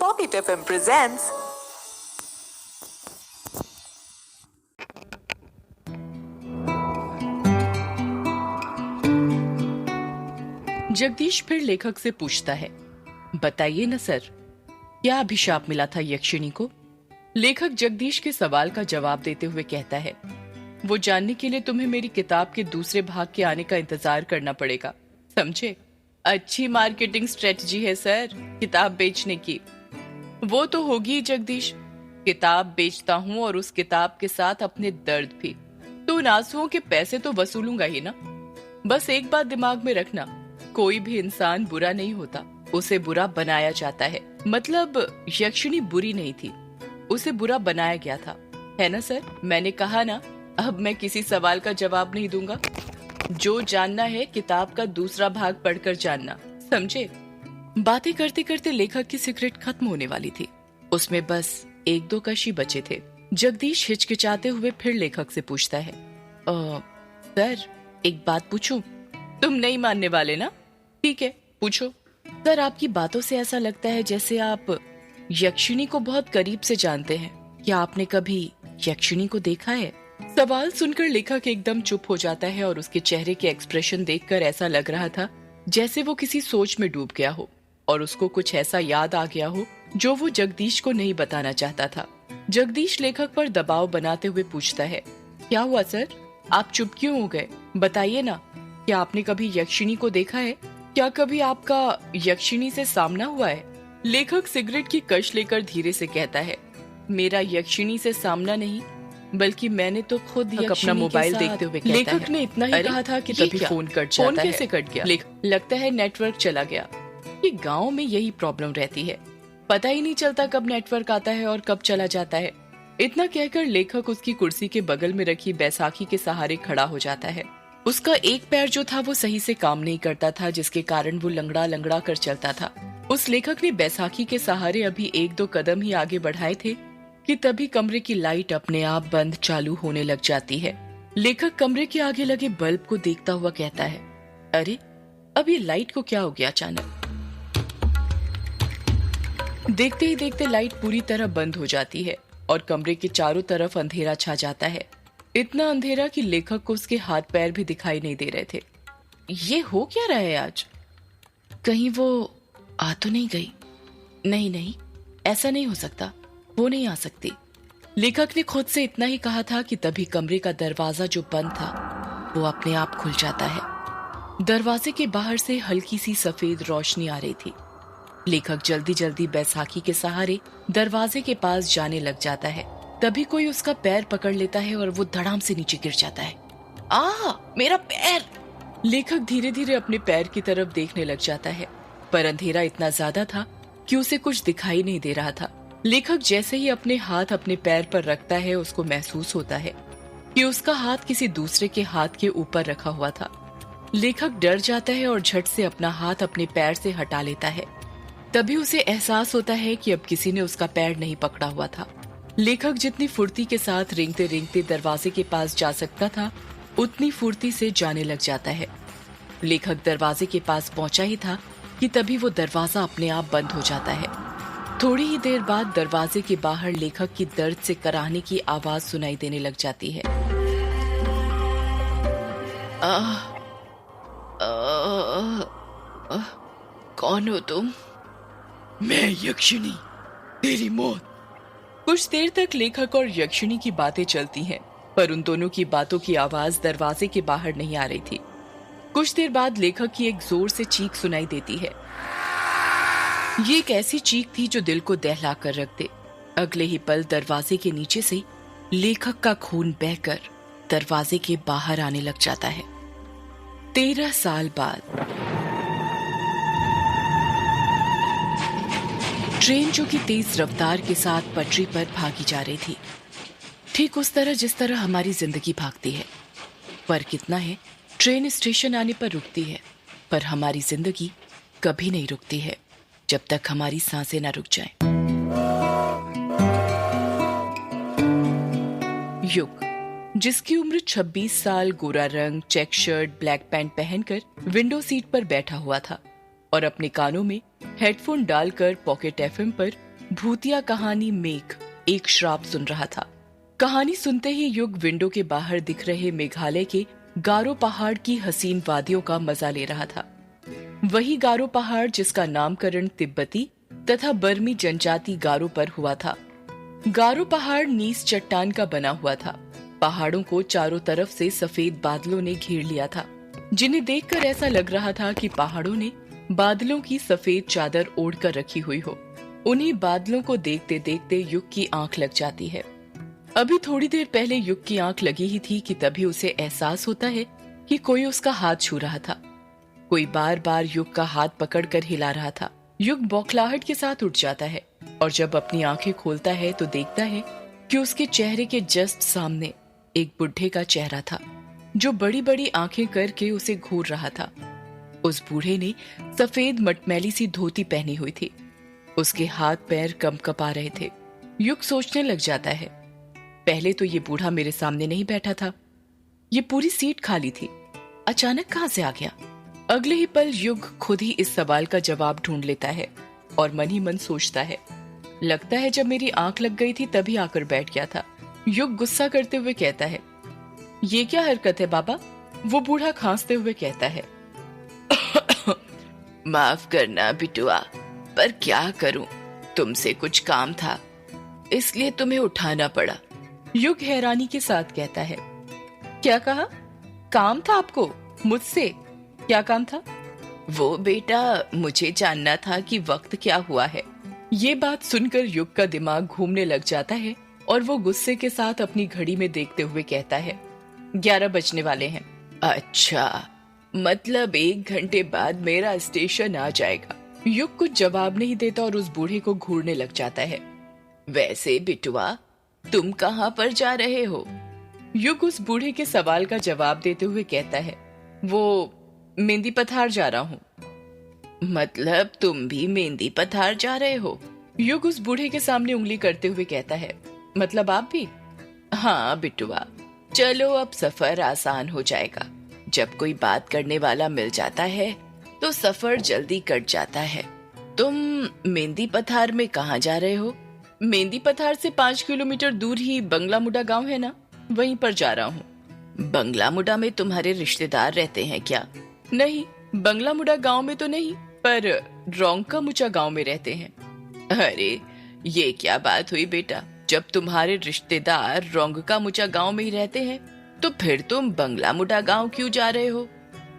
Pocket FM presents Jagdish फिर लेखक से पूछता है, बताइए न सर, क्या अभिशाप मिला था यक्षिणी को? लेखक जगदीश के सवाल का जवाब देते हुए कहता है, वो जानने के लिए तुम्हें मेरी किताब के दूसरे भाग के आने का इंतजार करना पड़ेगा, समझे? अच्छी मार्केटिंग स्ट्रेटजी है सर, किताब बेचने की। वो तो होगी ही जगदीश, किताब बेचता हूँ और उस किताब के साथ अपने दर्द भी। तो उन आंसुओं के पैसे तो वसूलूंगा ही ना। बस एक बात दिमाग में रखना, कोई भी इंसान बुरा नहीं होता, उसे बुरा बनाया जाता है। मतलब यक्षिणी बुरी नहीं थी, उसे बुरा बनाया गया था, है ना सर? मैंने कहा ना, अब मैं किसी सवाल का जवाब नहीं दूंगा। जो जानना है किताब का दूसरा भाग पढ़कर जानना, समझे? बातें करते करते लेखक की सिगरेट खत्म होने वाली थी, उसमें बस एक दो कश ही बचे थे। जगदीश हिचकिचाते हुए फिर लेखक से पूछता है, सर एक बात पूछूं? तुम नहीं मानने वाले ना? ठीक है, पूछो। सर आपकी बातों से ऐसा लगता है जैसे आप यक्षिणी को बहुत करीब से जानते हैं। क्या आपने कभी यक्षिणी को देखा है? सवाल सुनकर लेखक एकदम चुप हो जाता है और उसके चेहरे के एक्सप्रेशन देखकर ऐसा लग रहा था जैसे वो किसी सोच में डूब गया हो और उसको कुछ ऐसा याद आ गया हो जो वो जगदीश को नहीं बताना चाहता था। जगदीश लेखक पर दबाव बनाते हुए पूछता है, क्या हुआ सर, आप चुप क्यों हो गए? बताइए ना, क्या आपने कभी यक्षिणी को देखा है? क्या कभी आपका यक्षिणी से सामना हुआ है? लेखक सिगरेट की कश लेकर धीरे से कहता है, मेरा यक्षिणी से सामना नहीं, बल्कि मैंने तो खुद अपना मोबाइल देखते हुए कहता लेखक है। ने इतना ही कहा था कि तभी फोन कट जाता है। फोन कैसे कट गया? लगता है नेटवर्क चला गया। ये गांव में यही प्रॉब्लम रहती है, पता ही नहीं चलता कब नेटवर्क आता है और कब चला जाता है। इतना कहकर लेखक उसकी कुर्सी के बगल में रखी बैसाखी के सहारे खड़ा हो जाता है। उसका एक पैर जो था वो सही से काम नहीं करता था, जिसके कारण वो लंगड़ा लंगड़ा कर चलता था। उस लेखक ने बैसाखी के सहारे अभी एक दो कदम ही आगे बढ़ाए थे कि तभी कमरे की लाइट अपने आप बंद चालू होने लग जाती है। लेखक कमरे के आगे लगे बल्ब को देखता हुआ कहता है, अरे अब ये लाइट को क्या हो गया अचानक? देखते ही देखते लाइट पूरी तरह बंद हो जाती है और कमरे के चारों तरफ अंधेरा छा जाता है। इतना अंधेरा कि लेखक को उसके हाथ पैर भी दिखाई नहीं दे रहे थे। ये हो क्या रहा है आज? कहीं वो आ तो नहीं गई? नहीं, ऐसा नहीं हो सकता, वो नहीं आ सकती। लेखक ने खुद से इतना ही कहा था कि तभी कमरे का दरवाजा जो बंद था वो अपने आप खुल जाता है। दरवाजे के बाहर से हल्की सी सफेद रोशनी आ रही थी। लेखक जल्दी जल्दी बैसाखी के सहारे दरवाजे के पास जाने लग जाता है। तभी कोई उसका पैर पकड़ लेता है और वो धड़ाम से नीचे गिर जाता है। मेरा पैर! लेखक धीरे धीरे अपने पैर की तरफ देखने लग जाता है, पर अंधेरा इतना ज्यादा था कि उसे कुछ दिखाई नहीं दे रहा था। लेखक जैसे ही अपने हाथ अपने पैर पर रखता है, उसको महसूस होता है कि उसका हाथ किसी दूसरे के हाथ के ऊपर रखा हुआ था। लेखक डर जाता है और झट से अपना हाथ अपने पैर से हटा लेता है। तभी उसे एहसास होता है कि अब किसी ने उसका पैर नहीं पकड़ा हुआ था। लेखक जितनी फुर्ती के साथ रेंगते रेंगते दरवाजे के पास जा सकता था, उतनी फुर्ती से जाने लग जाता है। लेखक दरवाजे के पास पहुंचा ही था कि तभी वो दरवाजा अपने आप बंद हो जाता है। थोड़ी ही देर बाद दरवाजे के बाहर लेखक की दर्द से कराहने की आवाज सुनाई देने लग जाती है। कौन हो तुम? मैं यक्षिणी, तेरी मौत। कुछ देर तक लेखक और यक्षिणी की बातें चलती हैं, पर उन दोनों की बातों की आवाज दरवाजे के बाहर नहीं आ रही थी। कुछ देर बाद लेखक की एक जोर से चीख सुनाई देती है। ये एक ऐसी चीख थी जो दिल को दहला कर रख दे। अगले ही पल दरवाजे के नीचे से लेखक का खून बहकर दरवाजे के बाहर आने लग जाता है। 13 साल बाद ट्रेन जो कि तेज रफ्तार के साथ पटरी पर भागी जा रही थी, ठीक उस तरह जिस तरह हमारी जिंदगी भागती है। फर्क इतना है, ट्रेन स्टेशन आने पर रुकती है, पर हमारी जिंदगी कभी नहीं रुकती है जब तक हमारी सांसें ना रुक जाएं। युग, जिसकी उम्र 26 साल, गोरा रंग, चेक शर्ट, ब्लैक पैंट पहनकर विंडो सीट पर बैठा हुआ था और अपने कानों में हेडफोन डालकर पॉकेट एफएम पर भूतिया कहानी मेघ एक श्राप सुन रहा था। कहानी सुनते ही युग विंडो के बाहर दिख रहे मेघालय के गारो पहाड़ की हसीन वादियों का मजा ले रहा था। वही गारो पहाड़ जिसका नामकरण तिब्बती तथा बर्मी जनजाति गारो पर हुआ था। गारो पहाड़ नीस चट्टान का बना हुआ था। पहाड़ों को चारों तरफ से सफेद बादलों ने घेर लिया था, जिन्हें देखकर ऐसा लग रहा था कि पहाड़ों ने बादलों की सफेद चादर ओढ़ कर रखी हुई हो। उन्हीं बादलों को देखते देखते युग की आंख लग जाती है। अभी थोड़ी देर पहले युग की आंख लगी ही थी कि तभी उसे एहसास होता है कि कोई उसका हाथ छू रहा था। कोई बार बार युग का हाथ पकड़कर हिला रहा था। युग बौखलाहट के साथ उठ जाता है और जब अपनी आंखें खोलता है तो देखता है कि उसके चेहरे के जस्ट सामने एक बुढ़े का चेहरा था, जो बड़ी बड़ी आंखें करके उसे घूर रहा था। उस बूढ़े ने सफेद मटमैली सी धोती पहनी हुई थी। उसके हाथ पैर कंपकपा रहे थे। युग सोचने लग जाता है, पहले तो ये बूढ़ा मेरे सामने नहीं बैठा था, ये पूरी सीट खाली थी, अचानक कहां से आ गया? अगले ही पल युग खुद ही इस सवाल का जवाब ढूंढ लेता है और मन ही मन सोचता है, लगता है जब मेरी आंख लग गई थी तभी आकर बैठ गया था। युग गुस्सा करते हुए कहता है, ये क्या हरकत है बाबा? वो बूढ़ा खांसते हुए कहता है, माफ करना बिटुआ, पर क्या करूं, तुमसे कुछ काम था इसलिए तुम्हें उठाना पड़ा। युग हैरानी के साथ कहता है, क्या कहा? काम था आपको मुझसे? क्या काम था? वो बेटा, मुझे जानना था कि वक्त क्या हुआ है। ये बात सुनकर युग का दिमाग घूमने लग जाता है और वो गुस्से के साथ अपनी घड़ी में देखते हुए कहता है, 11 बजने वाले हैं। अच्छा, मतलब 1 घंटे बाद मेरा स्टेशन आ जाएगा। युग कुछ जवाब नहीं देता और उस बूढ़े को घूरने लग जाता है। वैसे बिटुआ, तुम कहाँ पर जा रहे हो? युग उस बूढ़े के सवाल का जवाब देते हुए कहता है, वो मेहंदी पथार जा रहा हूँ। मतलब तुम भी मेहंदी पथार जा रहे हो? युग उस बूढ़े के सामने उंगली करते हुए कहता है, मतलब आप भी? हाँ बिटुआ, चलो अब सफर आसान हो जाएगा। जब कोई बात करने वाला मिल जाता है तो सफर जल्दी कट जाता है। तुम मेहंदी पथार में कहाँ जा रहे हो? मेहंदी पथार से 5 किलोमीटर दूर ही बंगला मुडा गांव है ना, वहीं पर जा रहा हूँ। बंगला मुडा में तुम्हारे रिश्तेदार रहते हैं क्या? नहीं, बंगला मुडा गांव में तो नहीं, पर रोंका मुचा गांव में रहते हैं। अरे ये क्या बात हुई बेटा, जब तुम्हारे रिश्तेदार रोंगका मुचा गांव में ही रहते हैं तो फिर तुम बंगला मुडा गांव क्यों जा रहे हो?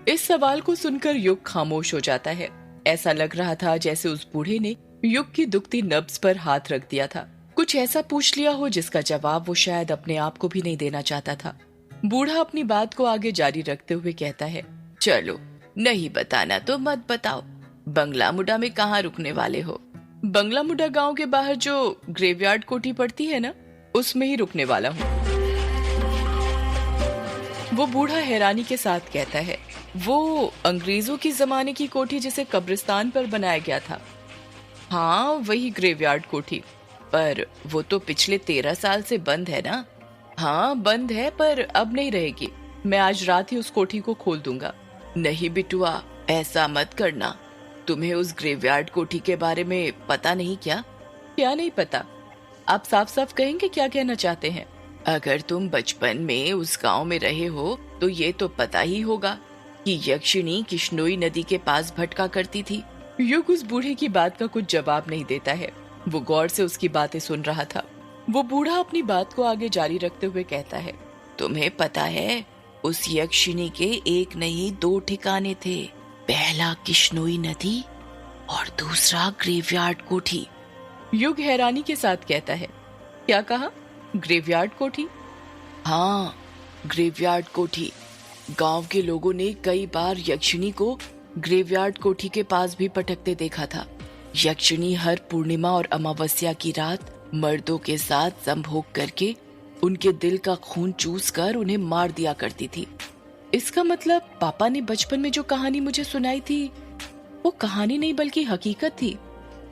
इस सवाल को सुनकर युग खामोश हो जाता है। ऐसा लग रहा था जैसे उस बूढ़े ने युग की दुखती नब्ज पर हाथ रख दिया था, कुछ ऐसा पूछ लिया हो जिसका जवाब वो शायद अपने आप को भी नहीं देना चाहता था। बूढ़ा अपनी बात को आगे जारी रखते हुए कहता है, चलो नहीं बताना तो मत बताओ, बंगला मुडा में कहाँ रुकने वाले हो? बंगला मुडा गांव के बाहर जो ग्रेवयार्ड कोठी पड़ती है ना, उसमें ही रुकने वाला हूँ। वो बूढ़ा हैरानी के साथ कहता है, वो अंग्रेजों की जमाने की कोठी जिसे कब्रिस्तान पर बनाया गया था? हाँ, वही ग्रेवयार्ड कोठी, पर वो तो पिछले 13 साल से बंद है ना? हाँ बंद है, पर अब नहीं रहेगी। मैं आज रात ही उस कोठी को खोल दूंगा। नहीं बिटुआ, ऐसा मत करना। तुम्हें उस ग्रेवयार्ड कोठी के बारे में पता नहीं क्या? क्या नहीं पता? आप साफ साफ कहेंगे क्या कहना चाहते हैं? अगर तुम बचपन में उस गांव में रहे हो तो ये तो पता ही होगा कि यक्षिणी किश्नोई नदी के पास भटका करती थी। युग उस बूढ़े की बात का कुछ जवाब नहीं देता है। वो गौर से उसकी बातें सुन रहा था। वो बूढ़ा अपनी बात को आगे जारी रखते हुए कहता है, तुम्हें पता है उस यक्षिणी के एक नहीं 2 ठिकाने थे। पहला किश्नोई नदी और दूसरा ग्रेवयार्ड कोठी। युग हैरानी के साथ कहता है, क्या कहा? ग्रेवयार्ड कोठी? हाँ, ग्रेवयार्ड कोठी। गांव के लोगों ने कई बार यक्षिणी को ग्रेवयार्ड कोठी के पास भी पटकते देखा था। यक्षिणी हर पूर्णिमा और अमावस्या की रात मर्दों के साथ संभोग करके उनके दिल का खून चूस कर उन्हें मार दिया करती थी। इसका मतलब पापा ने बचपन में जो कहानी मुझे सुनाई थी वो कहानी नहीं बल्कि हकीकत थी।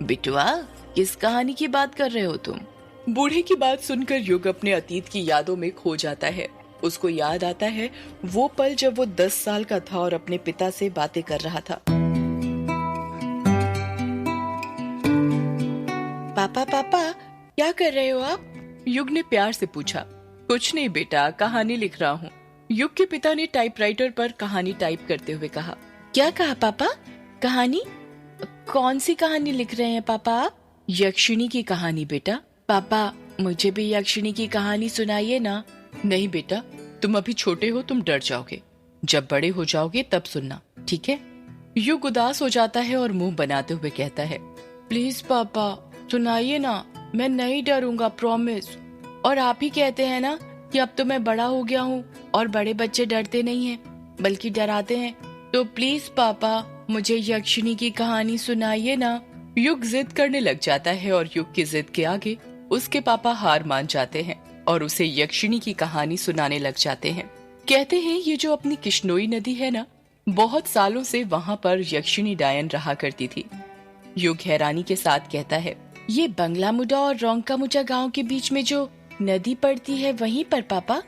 बिटुआ, किस कहानी की बात कर रहे हो तुम? बूढ़े की बात सुनकर युग अपने अतीत की यादों में खो जाता है। उसको याद आता है वो पल जब वो 10 साल का था और अपने पिता से बातें कर रहा था। पापा पापा क्या कर रहे हो आप? युग ने प्यार से पूछा। कुछ नहीं बेटा, कहानी लिख रहा हूँ। युग के पिता ने टाइपराइटर पर कहानी टाइप करते हुए कहा। क्या कहा पापा? कहानी? कौन सी कहानी लिख रहे हैं पापा आप? यक्षिणी की कहानी बेटा। पापा मुझे भी यक्षिणी की कहानी सुनाइए ना। नहीं बेटा, तुम अभी छोटे हो, तुम डर जाओगे। जब बड़े हो जाओगे तब सुनना, ठीक है? युग उदास हो जाता है और मुंह बनाते हुए कहता है, प्लीज पापा सुनाइए ना, मैं नहीं डरूंगा, प्रॉमिस। और आप ही कहते हैं ना कि अब तो मैं बड़ा हो गया हूँ और बड़े बच्चे डरते नहीं हैं बल्कि डराते हैं, तो प्लीज पापा मुझे यक्षिणी की कहानी सुनाइए ना। युग जिद करने लग जाता है और युग की जिद के आगे उसके पापा हार मान जाते हैं और उसे यक्षिणी की कहानी सुनाने लग जाते हैं। कहते हैं ये जो अपनी किश्नोई नदी है ना, बहुत सालों से वहाँ पर यक्षिणी डायन रहा करती थी। युग हैरानी के साथ कहता है, ये बंगला मुडा और रोंका मुडा गाँव के बीच में जो नदी पड़ती है वहीं पर पापा?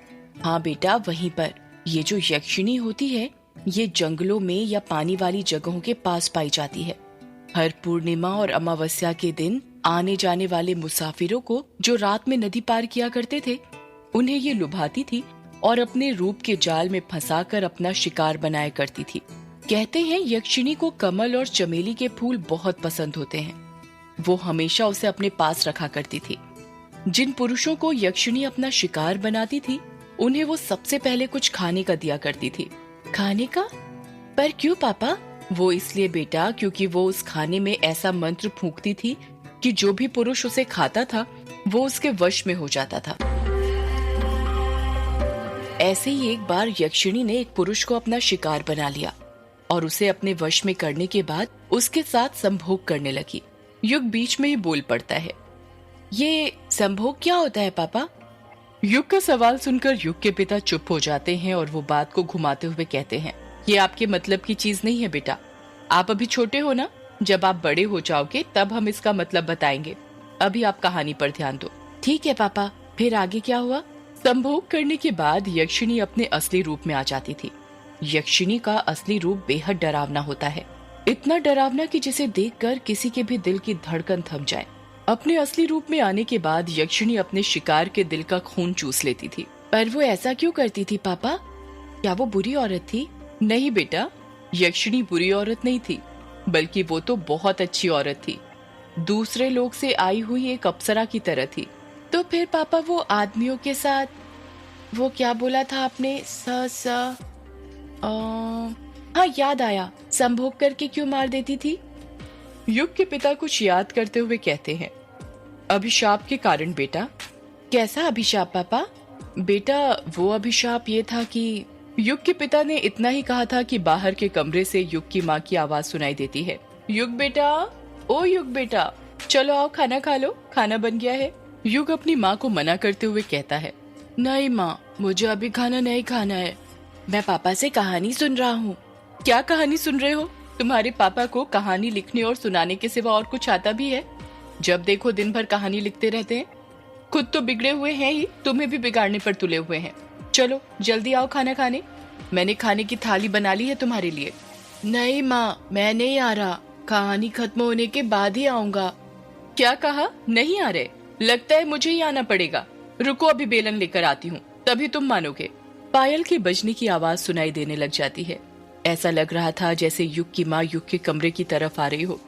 हाँ बेटा वहीं पर। ये जो यक्षिणी होती है ये जंगलों में या पानी वाली जगहों के पास पाई जाती है। हर पूर्णिमा और अमावस्या के दिन आने जाने वाले मुसाफिरों को जो रात में नदी पार किया करते थे, उन्हें ये लुभाती थी और अपने रूप के जाल में फंसाकर अपना शिकार बनाया करती थी। कहते हैं यक्षिणी को कमल और चमेली के फूल बहुत पसंद होते हैं। वो हमेशा उसे अपने पास रखा करती थी। जिन पुरुषों को यक्षिणी अपना शिकार बनाती थी उन्हें वो सबसे पहले कुछ खाने का दिया करती थी। खाने का? पर क्यों पापा? वो इसलिए बेटा क्योंकि वो उस खाने में ऐसा मंत्र फूंकती थी कि जो भी पुरुष उसे खाता था वो उसके वश में हो जाता था। ऐसे ही एक बार यक्षिणी ने एक पुरुष को अपना शिकार बना लिया और उसे अपने वश में करने के बाद उसके साथ संभोग करने लगी। युग बीच में ही बोल पड़ता है, ये संभोग क्या होता है पापा? युग का सवाल सुनकर युग के पिता चुप हो जाते हैं और वो बात को घुमाते हुए कहते हैं, ये आपके मतलब की चीज नहीं है बेटा। आप अभी छोटे हो ना, जब आप बड़े हो जाओगे तब हम इसका मतलब बताएंगे। अभी आप कहानी पर ध्यान दो। ठीक है पापा, फिर आगे क्या हुआ? संभोग करने के बाद यक्षिणी अपने असली रूप में आ जाती थी। यक्षिणी का असली रूप बेहद डरावना होता है, इतना डरावना कि जिसे देखकर किसी के भी दिल की धड़कन थम जाए। अपने असली रूप में आने के बाद यक्षिणी अपने शिकार के दिल का खून चूस लेती थी। पर वो ऐसा क्यों करती थी पापा? क्या वो बुरी औरत थी? नहीं बेटा, यक्षिणी बुरी औरत नहीं थी, बल्कि वो तो बहुत अच्छी औरत थी। दूसरे लोग से आई हुई एक अप्सरा की तरह थी। तो फिर पापा वो आदमियों के साथ, वो क्या बोला था आपने? हाँ याद आया, संभोग करके क्यों मार देती थी? युग के पिता कुछ याद करते हुए कहते हैं, अभिशाप के कारण बेटा। कैसा अभिशाप पापा? बेटा वो अभिशाप ये था कि युग के पिता ने इतना ही कहा था कि बाहर के कमरे से युग की माँ की आवाज सुनाई देती है, युग बेटा, ओ युग बेटा, चलो आओ खाना खा लो, खाना बन गया है। युग अपनी माँ को मना करते हुए कहता है, नहीं माँ, मुझे अभी खाना नहीं खाना है, मैं पापा से कहानी सुन रहा हूँ। क्या कहानी सुन रहे हो? तुम्हारे पापा को कहानी लिखने और सुनाने के सिवा और कुछ आता भी है? जब देखो दिन भर कहानी लिखते रहते हैं। खुद तो बिगड़े हुए हैं ही, तुम्हें भी बिगाड़ने पर तुले हुए हैं। चलो जल्दी आओ खाना खाने, मैंने खाने की थाली बना ली है तुम्हारे लिए। नहीं माँ, मैं नहीं आ रहा, कहानी खत्म होने के बाद ही आऊंगा। क्या कहा? नहीं आ रहे? लगता है मुझे ही आना पड़ेगा। रुको अभी बेलन लेकर आती हूँ, तभी तुम मानोगे। पायल के बजने की आवाज सुनाई देने लग जाती है। ऐसा लग रहा था जैसे युग की माँ युग के कमरे की तरफ आ रही हो।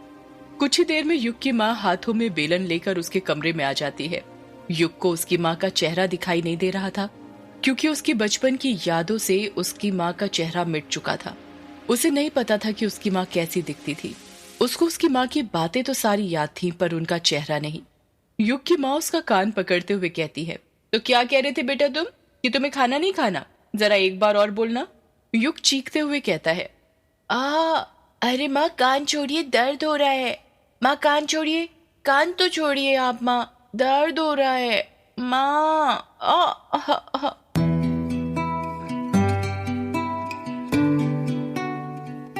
कुछ ही देर में युग की माँ हाथों में बेलन लेकर उसके कमरे में आ जाती है। युग को उसकी माँ का चेहरा दिखाई नहीं दे रहा था, क्योंकि उसकी बचपन की यादों से उसकी माँ का चेहरा मिट चुका था। उसे नहीं पता था कि उसकी माँ कैसी दिखती थी। उसको उसकी माँ की बातें तो सारी याद थीं, पर उनका चेहरा नहीं। युग की माँ उसका कान पकड़ते हुए कहती है, तो क्या कह रहे थे बेटा तुम, कि तुम्हें खाना नहीं खाना? जरा एक बार और बोलना। युग चीखते हुए कहता है, अरे माँ कान छोड़िए, दर्द हो रहा है। माँ कान छोड़िए, कान तो छोड़िए आप माँ, दर्द हो रहा है माँ।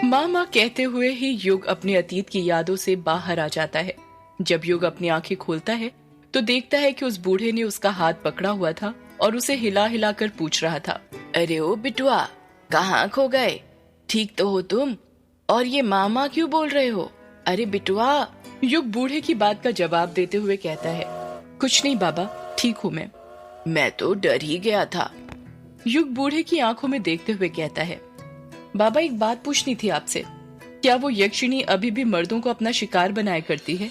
माँ माँ कहते हुए ही युग अपने अतीत की यादों से बाहर आ जाता है। जब युग अपनी आंखें खोलता है तो देखता है कि उस बूढ़े ने उसका हाथ पकड़ा हुआ था और उसे हिला हिला कर पूछ रहा था, अरे ओ बिटुआ, कहाँ खो गए? ठीक तो हो तुम? और ये मामा क्यों बोल रहे हो? अरे बिटुआ, युग बूढ़े की बात का जवाब देते हुए कहता है, कुछ नहीं बाबा, ठीक हूं मैं तो डर ही गया था। युग बूढ़े की आंखों में देखते हुए कहता है, बाबा एक बात पूछनी थी आपसे, क्या वो यक्षिणी अभी भी मर्दों को अपना शिकार बनाया करती है?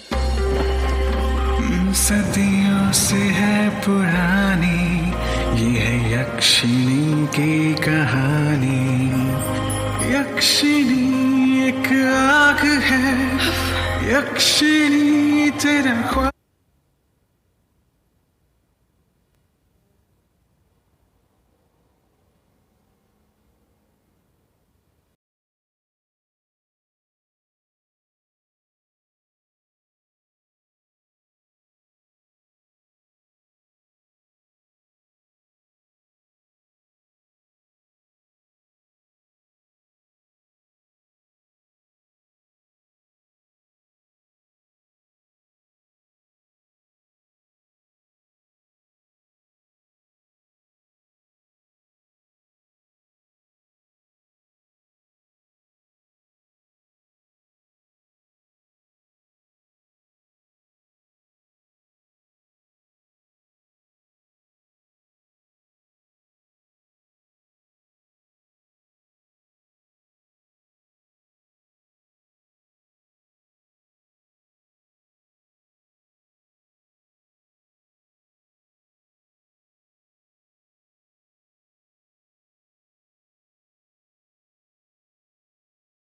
सदियों से है पुरानी ये है यक्षिणी की कहानी। यक्षिणी एक आग है, यक्षिणी तेरा ख्वाब।